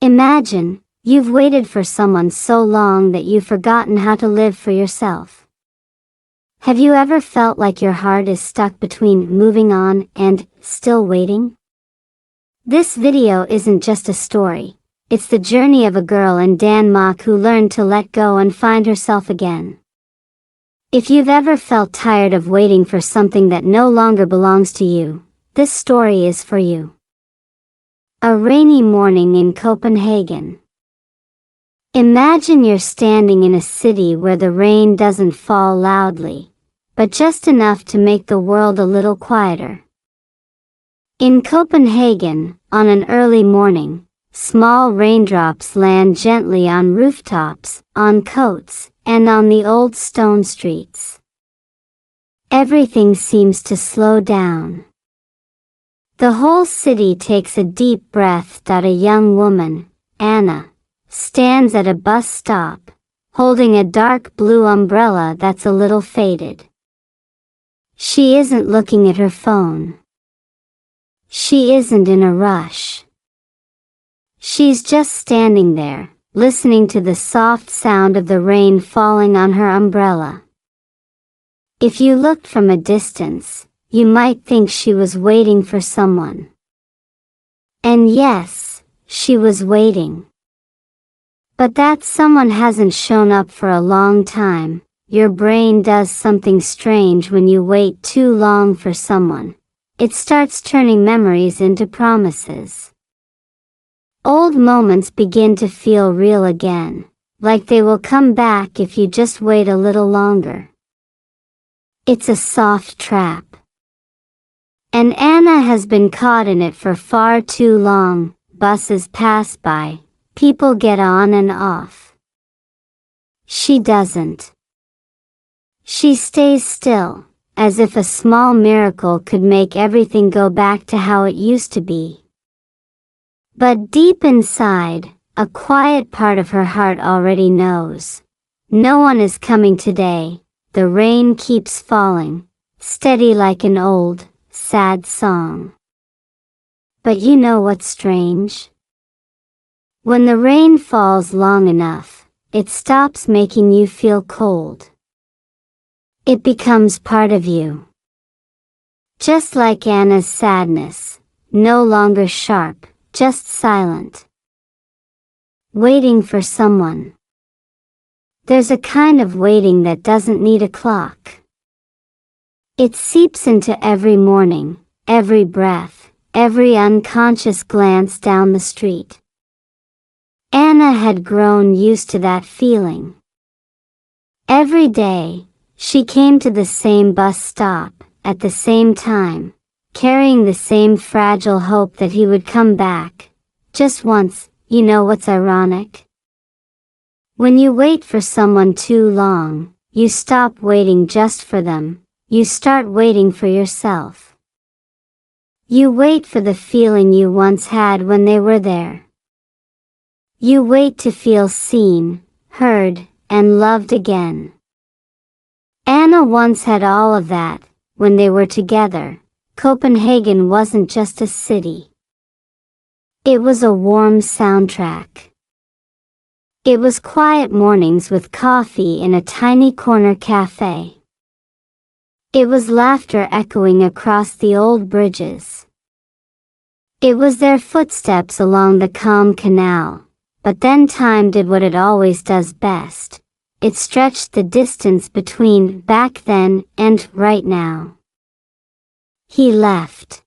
Imagine, you've waited for someone so long that you've forgotten how to live for yourself. Have you ever felt like your heart is stuck between moving on and still waiting? This video isn't just a story, it's the journey of a girl in Denmark who learned to let go and find herself again. If you've ever felt tired of waiting for something that no longer belongs to you, this story is for you. A rainy morning in Copenhagen. Imagine you're standing in a city where the rain doesn't fall loudly, but just enough to make the world a little quieter. In Copenhagen, on an early morning, small raindrops land gently on rooftops, on coats, and on the old stone streets. Everything seems to slow down. The whole city takes a deep breath. A young woman, Anna, stands at a bus stop, holding a dark blue umbrella that's a little faded. She isn't looking at her phone. She isn't in a rush. She's just standing there, listening to the soft sound of the rain falling on her umbrella. If you looked from a distance, you might think she was waiting for someone. And yes, she was waiting. But that someone hasn't shown up for a long time. Your brain does something strange when you wait too long for someone. It starts turning memories into promises. Old moments begin to feel real again, like they will come back if you just wait a little longer. It's a soft trap. And Anna has been caught in it for far too long. Buses pass by, people get on and off. She doesn't. She stays still, as if a small miracle could make everything go back to how it used to be. But deep inside, a quiet part of her heart already knows. No one is coming today. The rain keeps falling, steady like an old, sad song. But you know what's strange? When the rain falls long enough, it stops making you feel cold. It becomes part of you. Just like Anna's sadness, no longer sharp, just silent. Waiting for someone. There's a kind of waiting that doesn't need a clock. It seeps into every morning, every breath, every unconscious glance down the street. Anna had grown used to that feeling. Every day, she came to the same bus stop, at the same time, carrying the same fragile hope that he would come back. Just once. You know what's ironic? When you wait for someone too long, you stop waiting just for them, you start waiting for yourself. You wait for the feeling you once had when they were there. You wait to feel seen, heard, and loved again. Anna once had all of that. When they were together, Copenhagen wasn't just a city. It was a warm soundtrack. It was quiet mornings with coffee in a tiny corner cafe. It was laughter echoing across the old bridges. It was their footsteps along the calm canal, but then time did what it always does best. It stretched the distance between back then and right now. He left.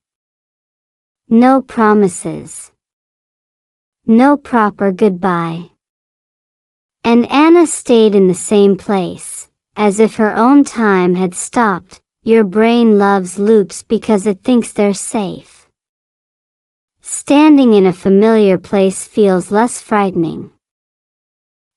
No promises. No proper goodbye. And Anna stayed in the same place, as if her own time had stopped. Your brain loves loops because it thinks they're safe. Standing in a familiar place feels less frightening.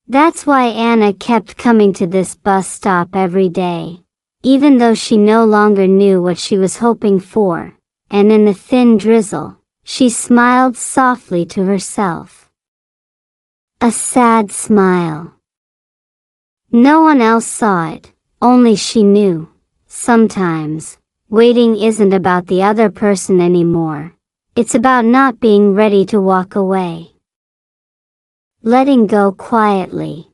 That's why Anna kept coming to this bus stop every day, even though she no longer knew what she was hoping for, and in the thin drizzle, she smiled softly to herself. A sad smile. No one else saw it, only she knew. Sometimes, waiting isn't about the other person anymore. It's about not being ready to walk away. letting go quietly.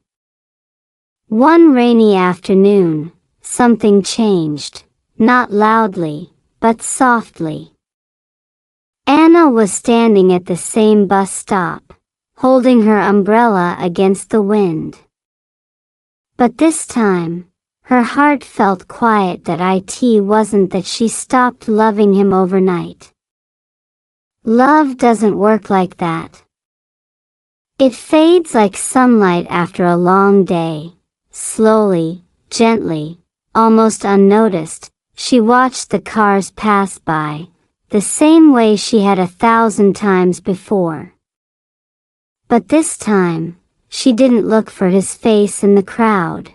One rainy afternoon, something changed, not loudly, but softly. Anna was standing at the same bus stop, holding her umbrella against the wind. But this time, her heart felt quiet. That it wasn't that she stopped loving him overnight. Love doesn't work like that. It fades like sunlight after a long day, slowly, gently, almost unnoticed. She watched the cars pass by, the same way she had 1,000 times before. But this time, she didn't look for his face in the crowd.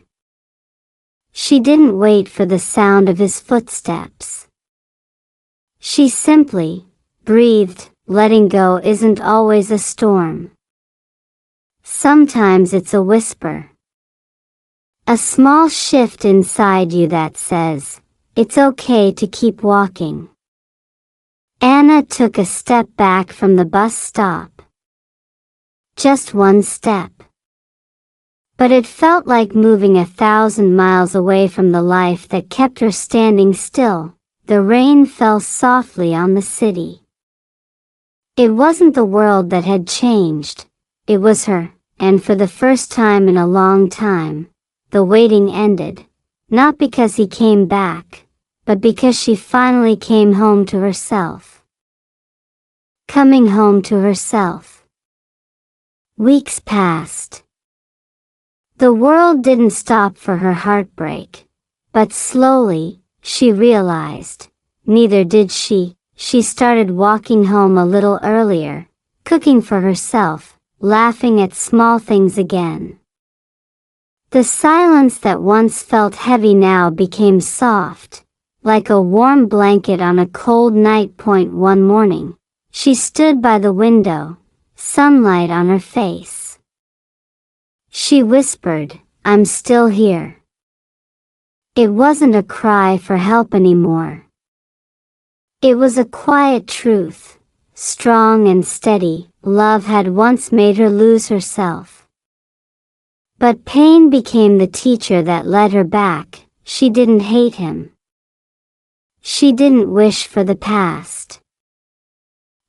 She didn't wait for the sound of his footsteps. She simply breathed. Letting go isn't always a storm. Sometimes it's a whisper. A small shift inside you that says, it's okay to keep walking. Anna took a step back from the bus stop. Just one step. But it felt like moving 1,000 miles away from the life that kept her standing still. The rain fell softly on the city. It wasn't the world that had changed, it was her, and for the first time in a long time, the waiting ended, not because he came back, but because she finally came home to herself. Coming home to herself. Weeks passed. The world didn't stop for her heartbreak, but slowly, she realized, neither did she. She started walking home a little earlier, cooking for herself, laughing at small things again. The silence that once felt heavy now became soft, like a warm blanket on a cold night. One morning, she stood by the window, sunlight on her face. She whispered, "I'm still here." It wasn't a cry for help anymore. It was a quiet truth, strong and steady. Love had once made her lose herself. But pain became the teacher that led her back. She didn't hate him. She didn't wish for the past.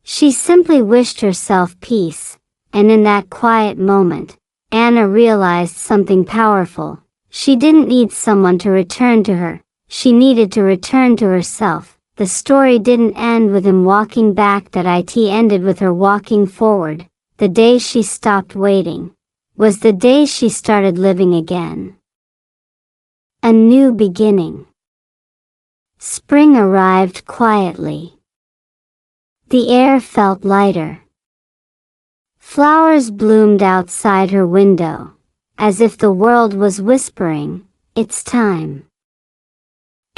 She simply wished herself peace, and in that quiet moment, Anna realized something powerful. She didn't need someone to return to her, she needed to return to herself. The story didn't end with him walking back, that it ended with her walking forward. The day she stopped waiting was the day she started living again. A new beginning. Spring arrived quietly. The air felt lighter. Flowers bloomed outside her window, as if the world was whispering, "It's time."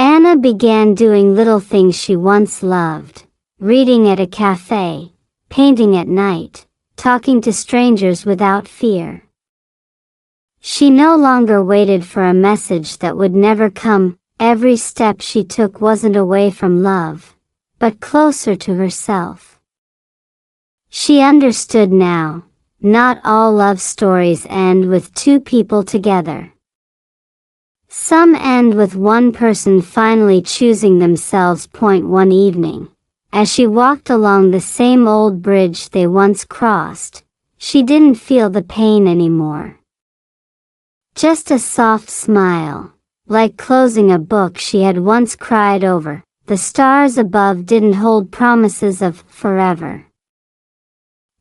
Anna began doing little things she once loved, reading at a cafe, painting at night, talking to strangers without fear. She no longer waited for a message that would never come. Every step she took wasn't away from love, but closer to herself. She understood now, not all love stories end with two people together. Some end with one person finally choosing themselves. One evening, as she walked along the same old bridge they once crossed, she didn't feel the pain anymore. Just a soft smile, like closing a book she had once cried over. The stars above didn't hold promises of forever.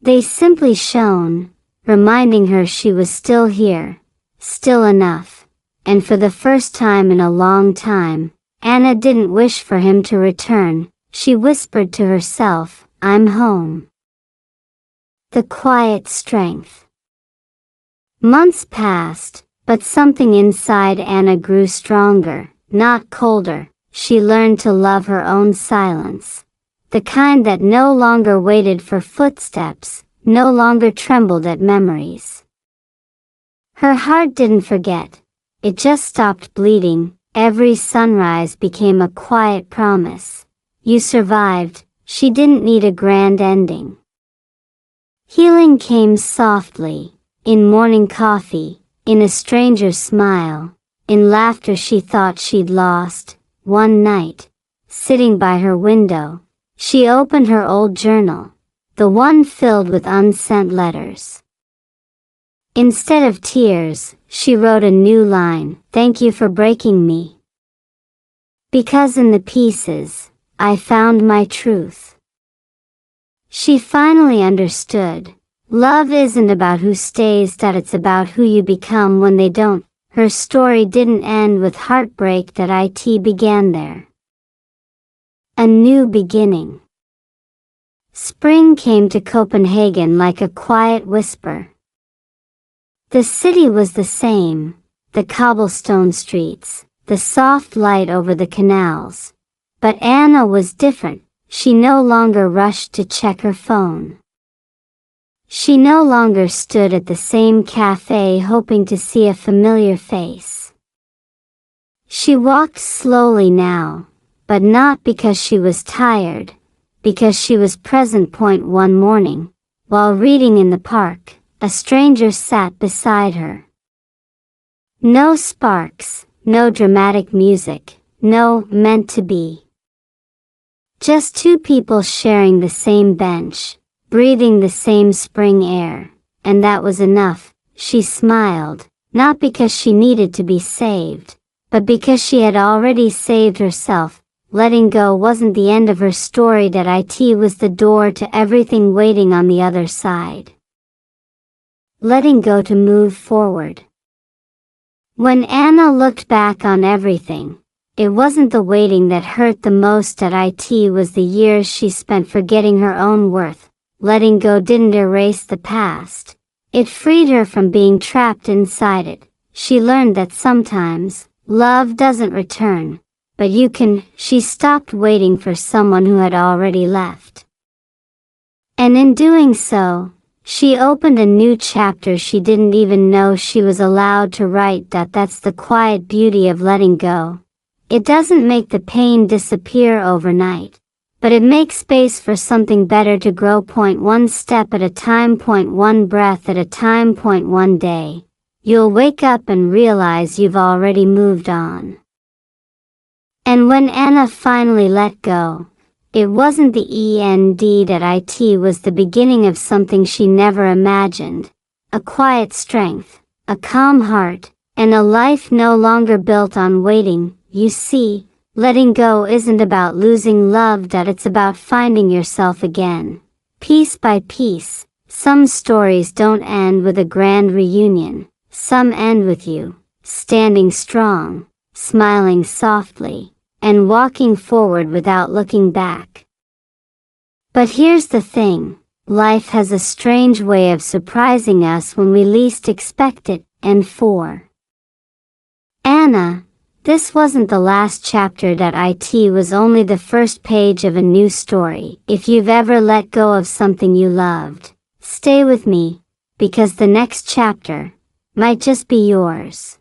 They simply shone, reminding her she was still here, still enough, and for the first time in a long time, Anna didn't wish for him to return. She whispered to herself, "I'm home." The quiet strength. Months passed, but something inside Anna grew stronger, not colder. She learned to love her own silence. The kind that no longer waited for footsteps, no longer trembled at memories. Her heart didn't forget, it just stopped bleeding. Every sunrise became a quiet promise. You survived. She didn't need a grand ending. Healing came softly, in morning coffee, in a stranger's smile, in laughter she thought she'd lost. One night, sitting by her window, she opened her old journal, the one filled with unsent letters. Instead of tears, she wrote a new line, "Thank you for breaking me. Because in the pieces, I found my truth." She finally understood. Love isn't about who stays, that it's about who you become when they don't. Her story didn't end with heartbreak, that it began there. A new beginning. Spring came to Copenhagen like a quiet whisper. The city was the same, the cobblestone streets, the soft light over the canals. But Anna was different. She no longer rushed to check her phone. She no longer stood at the same cafe hoping to see a familiar face. She walked slowly now, but not because she was tired, because she was present. One morning, while reading in the park, a stranger sat beside her. No sparks, no dramatic music, no meant to be. Just two people sharing the same bench, breathing the same spring air, and that was enough. She smiled, not because she needed to be saved, but because she had already saved herself. Letting go wasn't the end of her story, that it was the door to everything waiting on the other side. Letting go to move forward. When Anna looked back on everything, it wasn't the waiting that hurt the most, that it was the years she spent forgetting her own worth. Letting go didn't erase the past. It freed her from being trapped inside it. She learned that sometimes, love doesn't return, but you can. She stopped waiting for someone who had already left. And in doing so, she opened a new chapter she didn't even know she was allowed to write. That's the quiet beauty of letting go. It doesn't make the pain disappear overnight, but it makes space for something better to grow. One step at a time. One breath at a time. One day, you'll wake up and realize you've already moved on. And when Anna finally let go, it wasn't the end, that it was the beginning of something she never imagined. A quiet strength, a calm heart, and a life no longer built on waiting. You see, letting go isn't about losing love, that it's about finding yourself again, piece by piece. Some stories don't end with a grand reunion. Some end with you, standing strong, smiling softly, and walking forward without looking back. But here's the thing, life has a strange way of surprising us when we least expect it. And for Anna, this wasn't the last chapter, that it was only the first page of a new story. If you've ever let go of something you loved, stay with me, because the next chapter might just be yours.